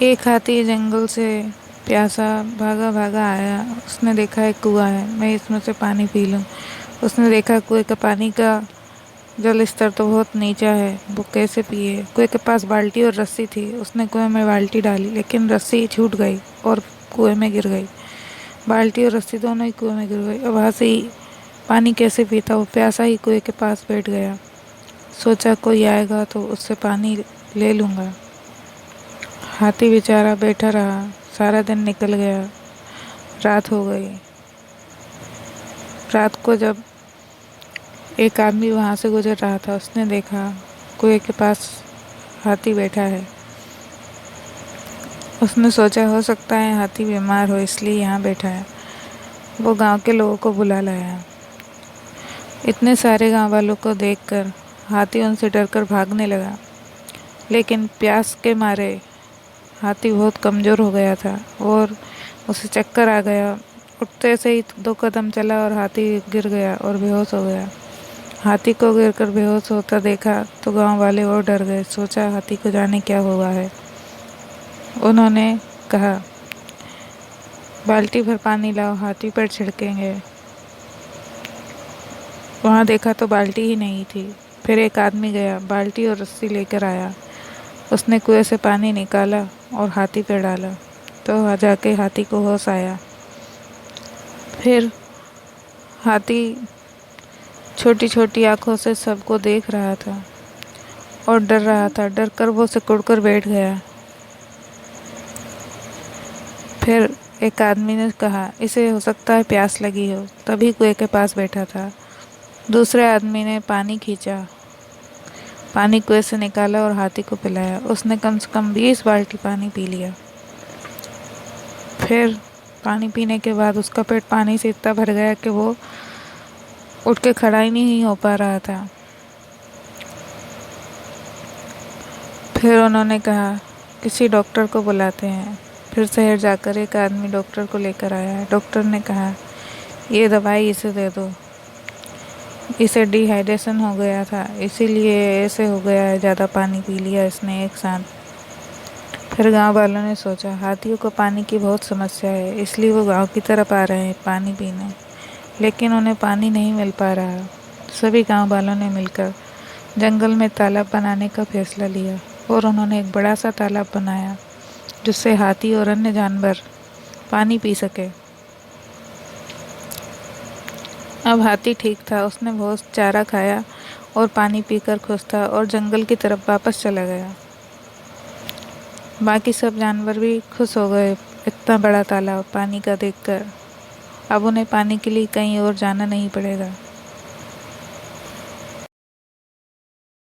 एक हाथी जंगल से प्यासा भागा भागा आया। उसने देखा एक कुआं है, मैं इसमें से पानी पी लूं। उसने देखा कुएं का पानी का जल स्तर तो बहुत नीचा है, वो कैसे पिए। कुएं के पास बाल्टी और रस्सी थी। उसने कुएं में बाल्टी डाली, लेकिन रस्सी छूट गई और कुएं में गिर गई। बाल्टी और रस्सी दोनों ही कुएं में गिर गई। अब हाथी पानी कैसे पीता। वो प्यासा ही कुएं के पास बैठ गया। सोचा कोई आएगा तो उससे पानी ले लूंगा। हाथी बेचारा बैठा रहा। सारा दिन निकल गया। रात हो गई। रात को जब एक आदमी वहां से गुजर रहा था, उसने देखा कुएं के पास हाथी बैठा है। उसने सोचा हो सकता है हाथी बीमार हो, इसलिए यहाँ बैठा है। वो गांव के लोगों को बुला लाया। इतने सारे गांव वालों को देखकर हाथी उनसे डरकर भागने लगा, लेकिन प्यास के मारे हाथी बहुत कमज़ोर हो गया था और उसे चक्कर आ गया। उठते से ही 2 कदम चला और हाथी गिर गया और बेहोश हो गया। हाथी को गिरकर बेहोश होता देखा तो गांव वाले और डर गए। सोचा हाथी को जाने क्या हुआ है। उन्होंने कहा, बाल्टी भर पानी लाओ, हाथी पर छिड़केंगे। वहां देखा तो बाल्टी ही नहीं थी। फिर एक आदमी गया, बाल्टी और रस्सी लेकर आया। उसने कुएं से पानी निकाला और हाथी पर डाला तो जाके हाथी को होश आया। फिर हाथी छोटी छोटी आंखों से सबको देख रहा था और डर रहा था। डर कर वो सिकुड़ कर बैठ गया। फिर एक आदमी ने कहा, इसे हो सकता है प्यास लगी हो, तभी कुएं के पास बैठा था। दूसरे आदमी ने पानी खींचा, पानी कुएं से निकाला और हाथी को पिलाया। उसने कम से कम 20 बाल्टी पानी पी लिया। फिर पानी पीने के बाद उसका पेट पानी से इतना भर गया कि वो उठ के खड़ा ही नहीं हो पा रहा था। फिर उन्होंने कहा, किसी डॉक्टर को बुलाते हैं। फिर शहर जाकर एक आदमी डॉक्टर को लेकर आया। डॉक्टर ने कहा, ये दवाई इसे दे दो, इसे डिहाइड्रेशन हो गया था, इसीलिए ऐसे हो गया है, ज़्यादा पानी पी लिया इसने एक साथ। फिर गांव वालों ने सोचा हाथियों को पानी की बहुत समस्या है, इसलिए वो गांव की तरफ आ रहे हैं पानी पीने, लेकिन उन्हें पानी नहीं मिल पा रहा। सभी गांव वालों ने मिलकर जंगल में तालाब बनाने का फैसला लिया और उन्होंने एक बड़ा सा तालाब बनाया जिससे हाथी और अन्य जानवर पानी पी सके। अब हाथी ठीक था। उसने बहुत चारा खाया और पानी पीकर खुश था और जंगल की तरफ वापस चला गया। बाकी सब जानवर भी खुश हो गए इतना बड़ा तालाब पानी का देखकर। अब उन्हें पानी के लिए कहीं और जाना नहीं पड़ेगा।